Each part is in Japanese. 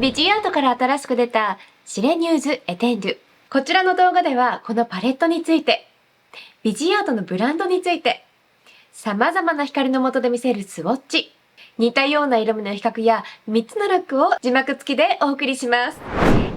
ビジアートから新しく出たシレニューズエテンドゥ。こちらの動画ではこのパレットについて、ビジアートのブランドについて、様々な光の下で見せるスウォッチ、似たような色味の比較や3つのロックを字幕付きでお送りします。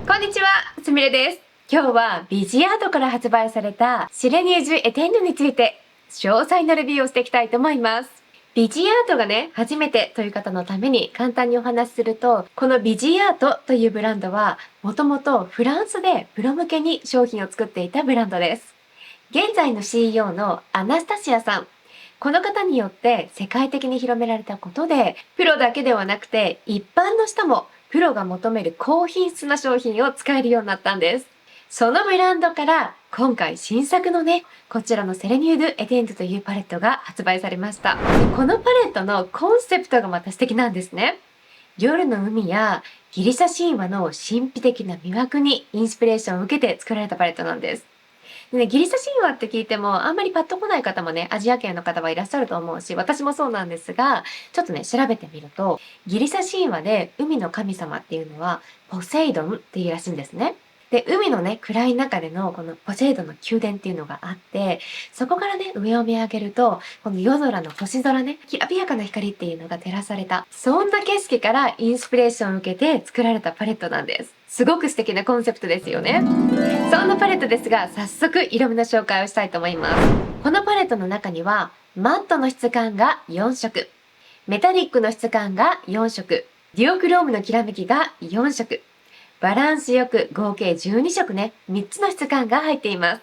こんにちは、すみれです。今日はビジアートから発売されたシレニューズエテンドゥについて詳細なレビューをしていきたいと思います。ビジアートがね、初めてという方のために簡単にお話しすると、このビジアートというブランドは、もともとフランスでプロ向けに商品を作っていたブランドです。現在の CEO のアナスタシアさん。この方によって世界的に広められたことで、プロだけではなくて一般の人もプロが求める高品質な商品を使えるようになったんです。そのブランドから今回新作のね、こちらのセレニュードエテンドというパレットが発売されました。でこのパレットのコンセプトがまた素敵なんですね。夜の海やギリシャ神話の神秘的な魅惑にインスピレーションを受けて作られたパレットなんです。でね、ギリシャ神話って聞いてもあんまりパッと来ない方もね、アジア圏の方はいらっしゃると思うし、私もそうなんですが、ちょっとね、調べてみると、ギリシャ神話で海の神様っていうのはポセイドンっていうらしいんですね。で、海のね、暗い中でのこのポセイドンの宮殿っていうのがあって、そこからね、上を見上げると、この夜空の星空ね、きらびやかな光っていうのが照らされた、そんな景色からインスピレーションを受けて作られたパレットなんです。すごく素敵なコンセプトですよね。そんなパレットですが、早速色味の紹介をしたいと思います。このパレットの中には、マットの質感が4色、メタリックの質感が4色、デュオクロームのきらめきが4色、バランスよく合計12色ね、3つの質感が入っています。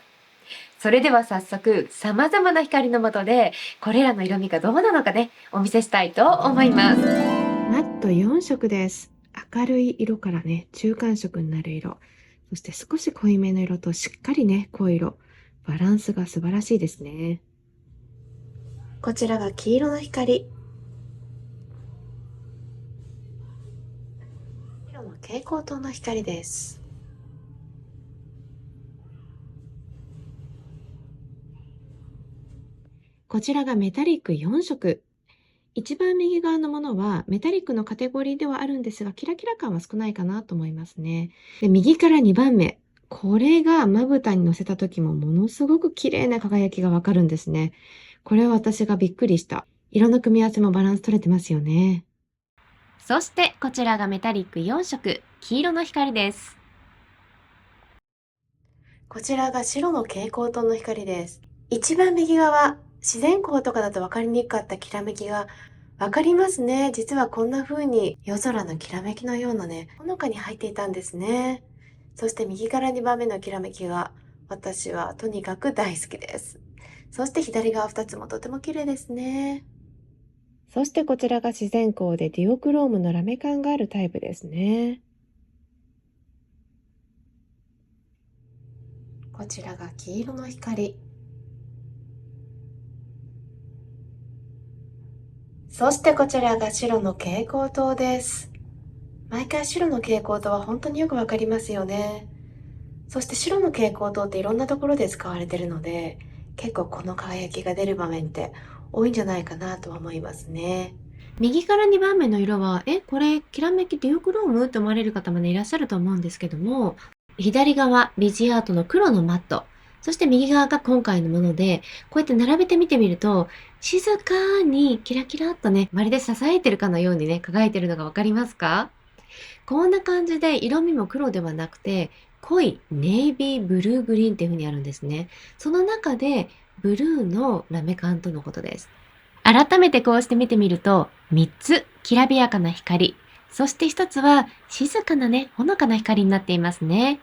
それでは早速、様々な光の下で、これらの色味がどうなのかね、お見せしたいと思います。マット4色です。明るい色からね、中間色になる色。そして少し濃いめの色としっかりね、濃い色。バランスが素晴らしいですね。こちらが黄色の光。白の蛍光灯の光です。こちらがメタリック4色。一番右側のものはメタリックのカテゴリーではあるんですが、キラキラ感は少ないかなと思いますね。で、右から2番目。これがまぶたに乗せた時もものすごく綺麗な輝きがわかるんですね。これは私がびっくりした。色の組み合わせもバランス取れてますよね。そしてこちらがメタリック4色、黄色の光です。こちらが白の蛍光灯の光です。一番右側、自然光とかだと分かりにくかったきらめきが分かりますね。実はこんな風に夜空のきらめきのようなね、ほのかに入っていたんですね。そして右から2番目のきらめきが私はとにかく大好きです。そして左側2つもとても綺麗ですね。そしてこちらが自然光でディオクロームのラメ感があるタイプですね。こちらが黄色の光。そしてこちらが白の蛍光灯です。毎回白の蛍光灯は本当によくわかりますよね。そして白の蛍光灯っていろんなところで使われているので、結構この輝きが出る場面って多いんじゃないかなとは思いますね。右から2番目の色は、これ、きらめきデュオクロームと思われる方もね、いらっしゃると思うんですけども、左側、ビジアートの黒のマット、そして右側が今回のもので、こうやって並べて見てみると、静かにキラキラっとね、まるで支えてるかのようにね、輝いてるのがわかりますか？こんな感じで色味も黒ではなくて、濃いネイビーブルーグリーンっていう風にあるんですね。その中で、ブルーのラメ感とのことです。改めてこうして見てみると、3つきらびやかな光、そして1つは静かなね、ほのかな光になっていますね。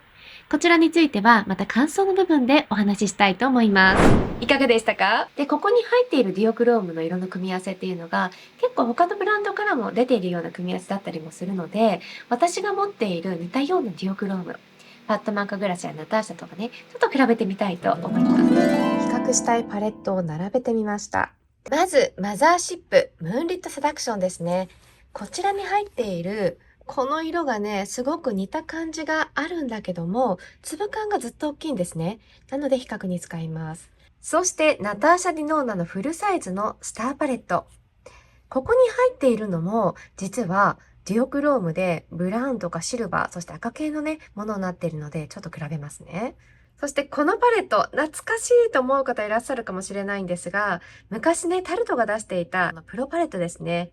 こちらについてはまた感想の部分でお話ししたいと思います。いかがでしたか？で、ここに入っているディオクロームの色の組み合わせっていうのが結構他のブランドからも出ているような組み合わせだったりもするので、私が持っている似たようなディオクローム、パットマンカグラスやナターシャとかね、ちょっと比べてみたいと思います。比較したいパレットを並べてみました。まず、マザーシップ、ムーンリットセダクションですね。こちらに入っているこの色がね、すごく似た感じがあるんだけども、粒感がずっと大きいんですね。なので比較に使います。そして、ナターシャ・ディノーナのフルサイズのスターパレット。ここに入っているのも、実はデュオクロームでブラウンとかシルバー、そして赤系のね、ものになっているので、ちょっと比べますね。そしてこのパレット、懐かしいと思う方いらっしゃるかもしれないんですが、昔ね、タルトが出していたプロパレットですね。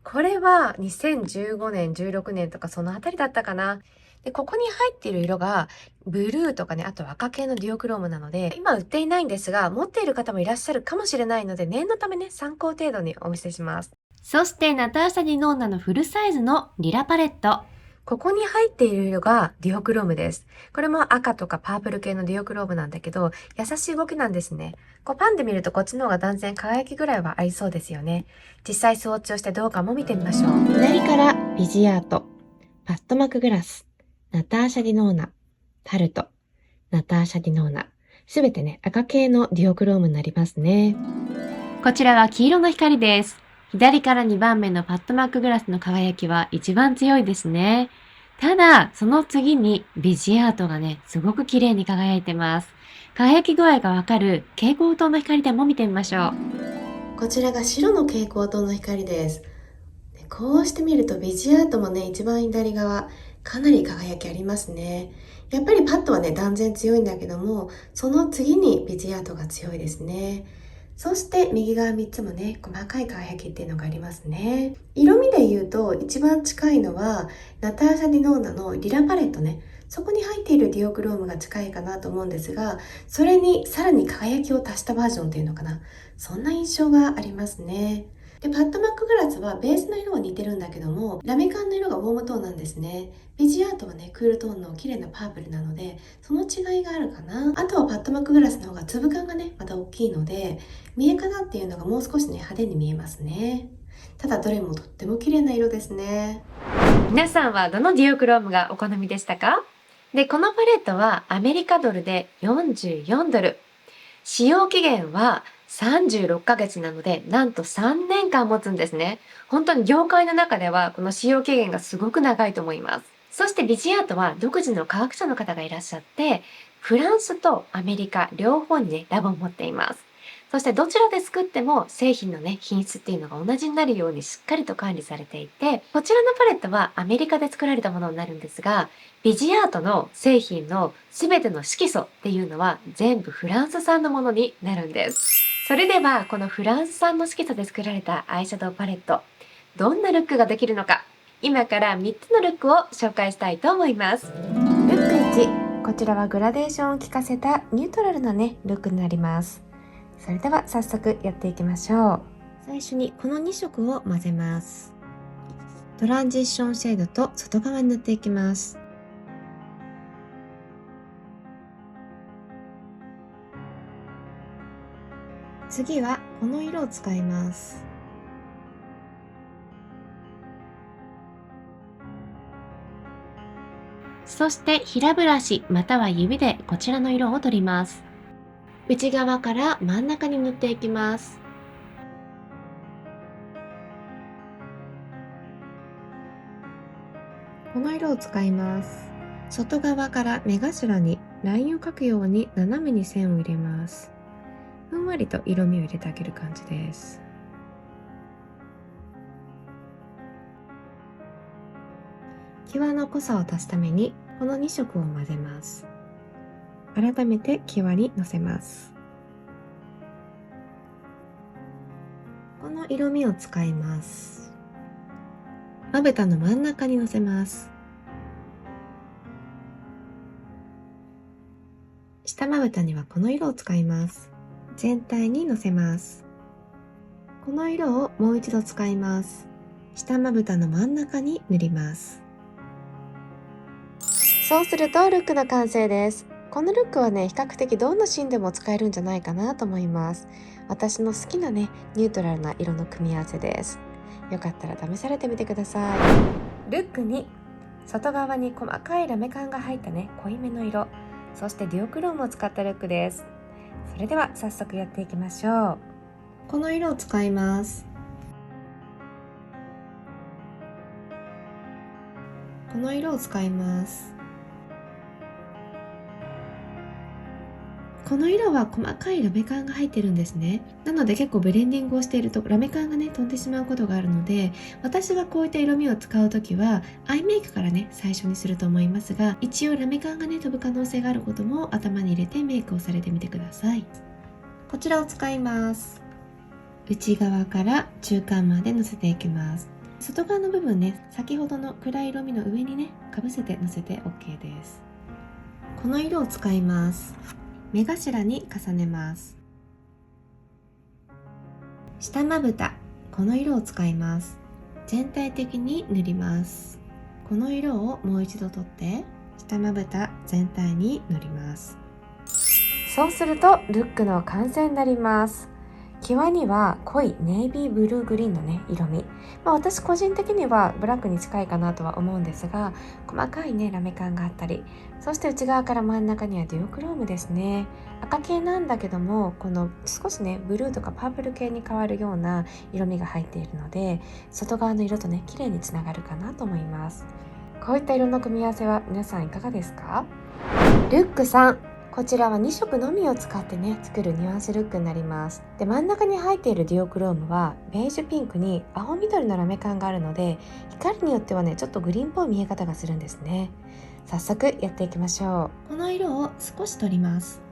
これは2015年、16年とかそのあたりだったかな。で、ここに入っている色がブルーとかね、あと赤系のデュオクロームなので、今売っていないんですが、持っている方もいらっしゃるかもしれないので、念のためね、参考程度にお見せします。そしてナターシャ・ディノーナのフルサイズのリラパレット。ここに入っている色がデュオクロームです。これも赤とかパープル系のデュオクロームなんだけど、優しい動きなんですね。こうパンで見るとこっちの方が断然輝きぐらいはありそうですよね。実際スウォッチをしてどうかも見てみましょう。左からビジアート、パットマクグラス、ナターシャ・ディノーナ、タルト、ナターシャ・ディノーナ。すべてね、赤系のデュオクロームになりますね。こちらは黄色の光です。左から2番目のパットマックグラスの輝きは一番強いですね。ただ、その次にビジアートがね、すごく綺麗に輝いてます。輝き具合がわかる蛍光灯の光でも見てみましょう。こちらが白の蛍光灯の光です。こうして見るとビジアートもね、一番左側、かなり輝きありますね。やっぱりパッドはね、断然強いんだけども、その次にビジアートが強いですね。そして右側3つもね、細かい輝きっていうのがありますね。色味で言うと一番近いのはナターシャ・ディノーナのリラパレットね。そこに入っているディオクロームが近いかなと思うんですが、それにさらに輝きを足したバージョンっていうのかな。そんな印象がありますね。で、パッドマックグラスはベースの色は似てるんだけども、ラメ缶の色がウォームトーンなんですね。ビジアートはね、クールトーンの綺麗なパープルなので、その違いがあるかな。あとはパッドマックグラスの方が粒感がね、また大きいので、見え方っていうのがもう少しね、派手に見えますね。ただどれもとっても綺麗な色ですね。皆さんはどのデュオクロームがお好みでしたか？で、このパレットはアメリカドルで44ドル。使用期限は36ヶ月なので、なんと3年間持つんですね。本当に業界の中ではこの使用期限がすごく長いと思います。そしてビジアートは独自の科学者の方がいらっしゃって、フランスとアメリカ両方にね、ラボを持っています。そしてどちらで作っても製品のね、品質っていうのが同じになるようにしっかりと管理されていて、こちらのパレットはアメリカで作られたものになるんですが、ビジアートの製品の全ての色素っていうのは全部フランス産のものになるんです。それではこのフランス産の色素で作られたアイシャドウパレット、どんなルックができるのか、今から3つのルックを紹介したいと思います。ルック1、こちらはグラデーションを効かせたニュートラルなね、ルックになります。それでは早速やっていきましょう。最初にこの2色を混ぜます。トランジッションシェードと外側に塗っていきます。次はこの色を使います。そして平ブラシまたは指でこちらの色を取ります。内側から真ん中に塗っていきます。この色を使います。外側から目頭にラインを描くように斜めに線を入れます。ふんわりと色味を入れてあげる感じです。際の濃さを足すためにこの2色を混ぜます。改めて際にのせます。この色味を使います。まぶたの真ん中にのせます。下まぶたにはこの色を使います。全体にのせます。この色をもう一度使います。下まぶたの真ん中に塗ります。そうするとルックの完成です。このルックはね、比較的どんなシーンでも使えるんじゃないかなと思います。私の好きなね、ニュートラルな色の組み合わせです。よかったら試されてみてください。ルックに外側に細かいラメ感が入ったね、濃いめの色、そしてデュオクロームを使ったルックです。それでは早速やっていきましょう。この色を使います。この色を使います。この色は細かいラメ感が入ってるんですね。なので結構ブレンディングをしているとラメ感がね飛んでしまうことがあるので、私がこういった色味を使うときはアイメイクからね最初にすると思いますが、一応ラメ感がね飛ぶ可能性があることも頭に入れてメイクをされてみてください。こちらを使います。内側から中間までのせていきます。外側の部分ね、先ほどの暗い色味の上にねかぶせてのせて OK です。この色を使います。目頭に重ねます。下まぶた、この色を使います。全体的に塗ります。この色をもう一度取って下まぶた全体に塗ります。そうするとルックの完成になります。際には濃いネイビーブルーグリーンのね色味、私個人的にはブラックに近いかなとは思うんですが、細かいねラメ感があったり、そして内側から真ん中にはデュオクロームですね。赤系なんだけども、この少しねブルーとかパープル系に変わるような色味が入っているので、外側の色とね綺麗につながるかなと思います。こういった色の組み合わせは皆さんいかがですか？ルック3、こちらは2色のみを使ってね作るニュアンスルックになります。で、真ん中に入っているデュオクロームはベージュピンクに青緑のラメ感があるので、光によってはねちょっとグリーンっぽい見え方がするんですね。早速やっていきましょう。この色を少し取ります。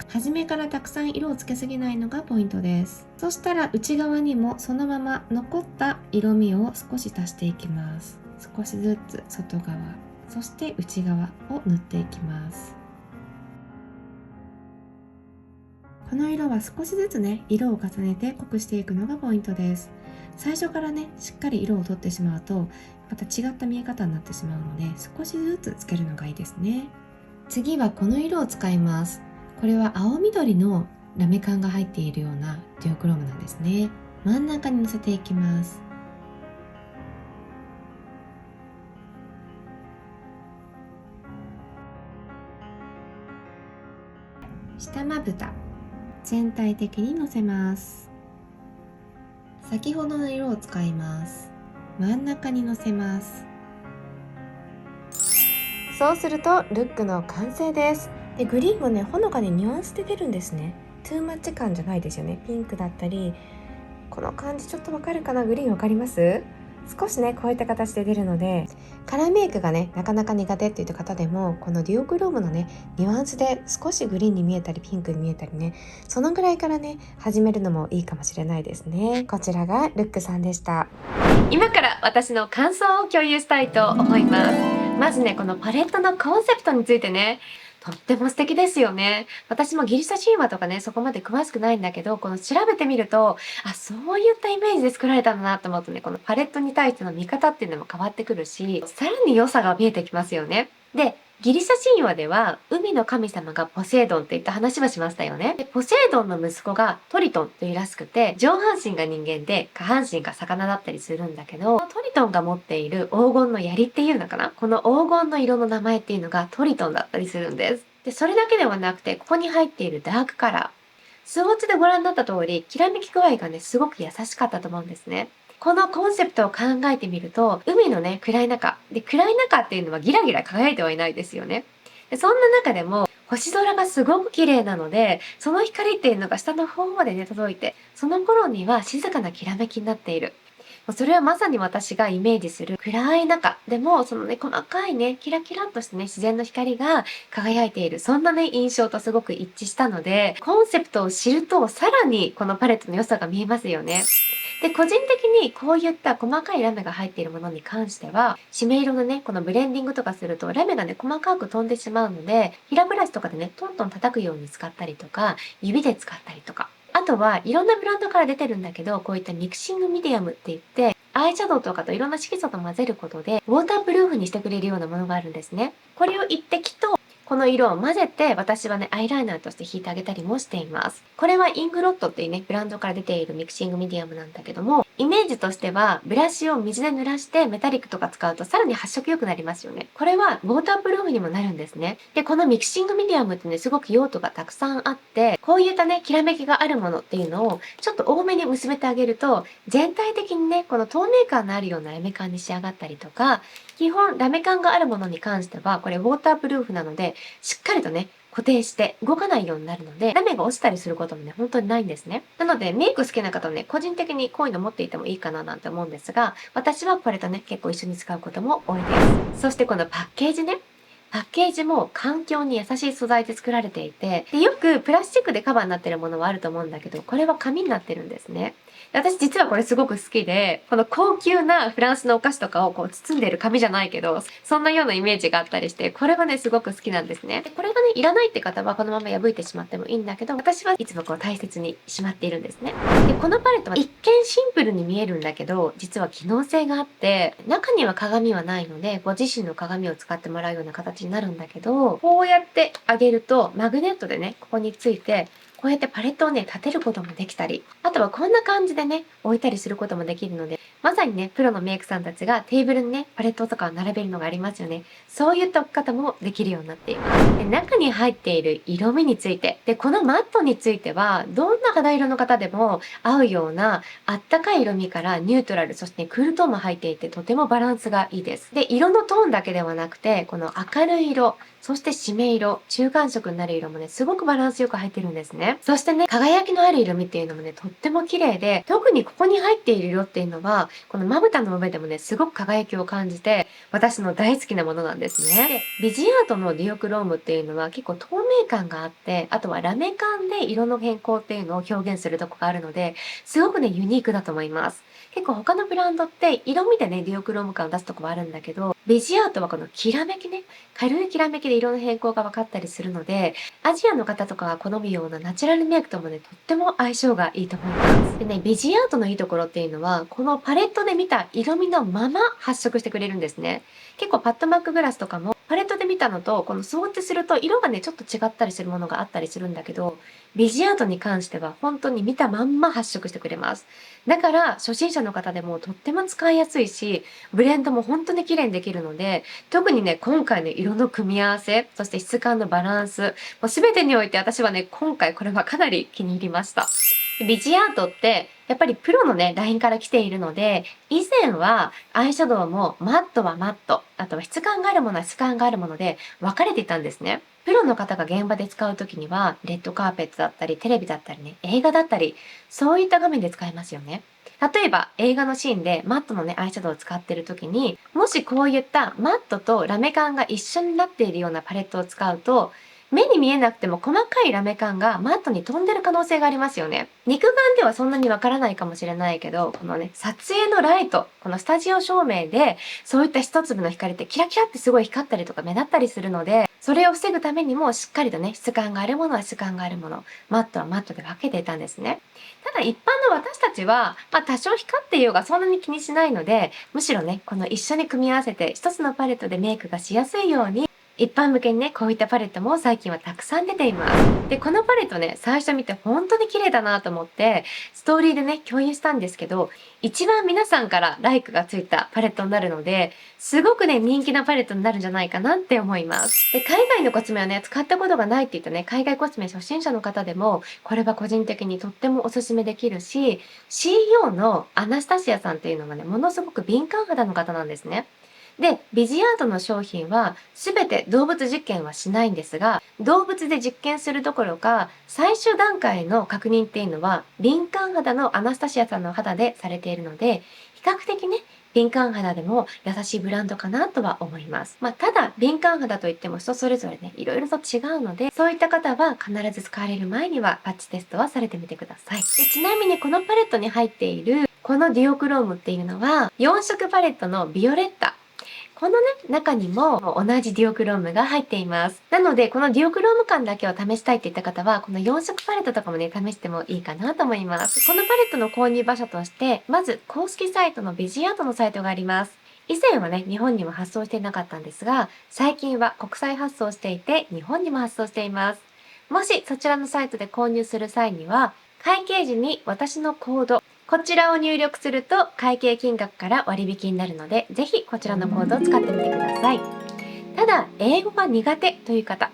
初めからたくさん色をつけすぎないのがポイントです。そしたら内側にもそのまま残った色味を少し足していきます。少しずつ外側、そして内側を塗っていきます。この色は少しずつね色を重ねて濃くしていくのがポイントです。最初からねしっかり色を取ってしまうとまた違った見え方になってしまうので、少しずつつけるのがいいですね。次はこの色を使います。これは青緑のラメ感が入っているようなデュオクロームなんですね。真ん中にのせていきます。下まぶた全体的にのせます。先ほどの色を使います。真ん中にのせます。そうするとルックの完成です。で、グリーンもねほのかにニュアンスで出るんですね。トゥーマッチ感じゃないですよね。ピンクだったり、この感じちょっとわかるかな？グリーンわかります？少しねこういった形で出るので、カラーメイクがねなかなか苦手っていう方でも、このデュオクロームのねニュアンスで少しグリーンに見えたりピンクに見えたりね、そのぐらいからね始めるのもいいかもしれないですね。こちらがルックさんでした。今から私の感想を共有したいと思います。まずね、このパレットのコンセプトについてね、とっても素敵ですよね。私もギリシャ神話とかね、そこまで詳しくないんだけど、この調べてみると、そういったイメージで作られたんだなと思うとね、このパレットに対しての見方っていうのも変わってくるし、さらに良さが見えてきますよね。で、ギリシャ神話では海の神様がポセイドンっていった話はしましたよね。で、ポセイドンの息子がトリトンというらしくて、上半身が人間で下半身が魚だったりするんだけど、トリトンが持っている黄金の槍っていうのかな、この黄金の色の名前っていうのがトリトンだったりするんです。で、それだけではなくて、ここに入っているダークカラー、スウォッチでご覧になった通り、きらめき具合がね、すごく優しかったと思うんですね。このコンセプトを考えてみると、海のね、暗い中。で、暗い中っていうのはギラギラ輝いてはいないですよね。で、そんな中でも、星空がすごく綺麗なので、その光っていうのが下の方までね、届いて、その頃には静かなきらめきになっている。それはまさに私がイメージする暗い中でも、そのね、細かいね、キラキラっとしたね、自然の光が輝いている。そんなね、印象とすごく一致したので、コンセプトを知ると、さらにこのパレットの良さが見えますよね。で、個人的にこういった細かいラメが入っているものに関しては、締め色のね、このブレンディングとかするとラメがね、細かく飛んでしまうので、ヘラブラシとかでね、トントン叩くように使ったりとか、指で使ったりとか。あとはいろんなブランドから出てるんだけど、こういったミクシングミディアムって言って、アイシャドウとかといろんな色素と混ぜることで、ウォータープルーフにしてくれるようなものがあるんですね。これを一滴と、この色を混ぜて、私はね、アイライナーとして引いてあげたりもしています。これはイングロットっていうね、ブランドから出ているミクシングミディアムなんだけども、イメージとしては、ブラシを水で濡らしてメタリックとか使うとさらに発色良くなりますよね。これはウォータープルーフにもなるんですね。で、このミキシングミディアムってね、すごく用途がたくさんあって、こういったね、きらめきがあるものっていうのをちょっと多めに薄めてあげると、全体的にね、この透明感のあるようなラメ感に仕上がったりとか、基本ラメ感があるものに関しては、これウォータープルーフなので、しっかりとね、固定して動かないようになるので、ラメが落ちたりすることもね、本当にないんですね。なので、メイク好きな方はね、個人的にこういうの持っていてもいいかななんて思うんですが、私はこれとね、結構一緒に使うことも多いです。そしてこのパッケージね。パッケージも環境に優しい素材で作られていて、でよくプラスチックでカバーになってるものはあると思うんだけど、これは紙になってるんですね。で私実はこれすごく好きで、この高級なフランスのお菓子とかをこう包んでる紙じゃないけど、そんなようなイメージがあったりして、これがね、すごく好きなんですね。でこれがね、いらないって方はこのまま破いてしまってもいいんだけど、私はいつもこう大切にしまっているんですね。で、このパレットは一見シンプルに見えるんだけど、実は機能性があって、中には鏡はないので、ご自身の鏡を使ってもらうような形になるんだけど、こうやって上げると、マグネットでね、ここについて、こうやってパレットをね、立てることもできたり、あとはこんな感じでね、置いたりすることもできるので、まさにね、プロのメイクさんたちがテーブルにね、パレットとかを並べるのがありますよね。そういった置き方もできるようになっています。で、中に入っている色味について。で、このマットについては、どんな肌色の方でも合うような、あったかい色味からニュートラル、そしてクールトーンも入っていて、とてもバランスがいいです。で、色のトーンだけではなくて、この明るい色、そして締め色、中間色になる色もね、すごくバランスよく入ってるんですね。そしてね、輝きのある色味っていうのもね、とっても綺麗で、特にここに入っている色っていうのは、このまぶたの上でもね、すごく輝きを感じて、私の大好きなものなんですね。で、ビジアートのディオクロームっていうのは結構透明感があって、あとはラメ感で色の変更っていうのを表現するとこがあるので、すごくね、ユニークだと思います。結構他のブランドって色味でね、ディオクローム感を出すとこはあるんだけど、ビジアートはこのきらめきね、軽いきらめきで色の変更が分かったりするので、アジアの方とかが好むようなナチュラルメイクともね、とっても相性がいいと思います。でね、ビジアートのいいところっていうのは、このパレットで見た色味のまま発色してくれるんですね。結構パッドマックグラスとかも、パレットで見たのと、この装置すると色がね、ちょっと違ったりするものがあったりするんだけど、ビジアートに関しては本当に見たまんま発色してくれます。だから、初心者の方でもとっても使いやすいし、ブレンドも本当に綺麗にできるので、特にね、今回の色の組み合わせ、そして質感のバランス、もう全てにおいて私はね、今回これはかなり気に入りました。ビジアートって、やっぱりプロのね、ラインから来ているので、以前はアイシャドウもマットはマット、あとは質感があるものは質感があるもので分かれていたんですね。プロの方が現場で使うときには、レッドカーペットだったり、テレビだったりね、映画だったり、そういった画面で使えますよね。例えば映画のシーンでマットのね、アイシャドウを使ってる時に、もしこういったマットとラメ感が一緒になっているようなパレットを使うと、目に見えなくても細かいラメ感がマットに飛んでる可能性がありますよね。肉眼ではそんなにわからないかもしれないけど、このね、撮影のライト、このスタジオ照明で、そういった一粒の光ってキラキラってすごい光ったりとか目立ったりするので、それを防ぐためにもしっかりとね、質感があるものは質感があるもの、マットはマットで分けていたんですね。ただ一般の私たちは、多少光っていようがそんなに気にしないので、むしろね、この一緒に組み合わせて一つのパレットでメイクがしやすいように、一般向けにね、こういったパレットも最近はたくさん出ています。で、このパレットね、最初見て本当に綺麗だなと思って、ストーリーでね、共有したんですけど、一番皆さんからライクがついたパレットになるので、すごくね、人気なパレットになるんじゃないかなって思います。で、海外のコスメはね、使ったことがないって言ったね、海外コスメ初心者の方でも、これは個人的にとってもおすすめできるし、CEO のアナスタシアさんっていうのがね、ものすごく敏感肌の方なんですね。で、ビジアートの商品は全て動物実験はしないんですが、動物で実験するどころか、最終段階の確認っていうのは、敏感肌のアナスタシアさんの肌でされているので、比較的ね、敏感肌でも優しいブランドかなとは思います。ただ、敏感肌といっても人それぞれね、いろいろと違うので、そういった方は必ず使われる前にはパッチテストはされてみてください。で、ちなみにこのパレットに入っている、このディオクロームっていうのは、4色パレットのビオレッタ。このね、中にも同じディオクロームが入っています。なので、このディオクローム感だけを試したいって言った方は、この4色パレットとかもね、試してもいいかなと思います。このパレットの購入場所として、まず公式サイトのビジアートのサイトがあります。以前はね、日本にも発送していなかったんですが、最近は国際発送していて、日本にも発送しています。もしそちらのサイトで購入する際には、会計時に私のコードこちらを入力すると会計金額から割引になるので、ぜひこちらのコードを使ってみてください。ただ、英語が苦手という方、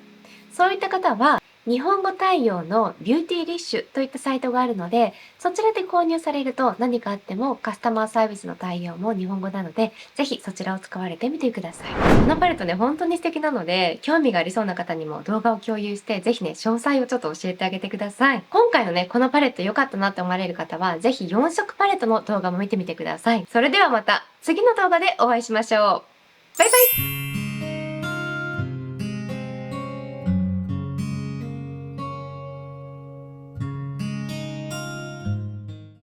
そういった方は日本語対応のビューティーリッシュといったサイトがあるので、そちらで購入されると何かあってもカスタマーサービスの対応も日本語なので、ぜひそちらを使われてみてください。このパレットね、本当に素敵なので、興味がありそうな方にも動画を共有して、ぜひね、詳細をちょっと教えてあげてください。今回のね、このパレット良かったなって思われる方は、ぜひ4色パレットの動画も見てみてください。それではまた次の動画でお会いしましょう。バイバイ。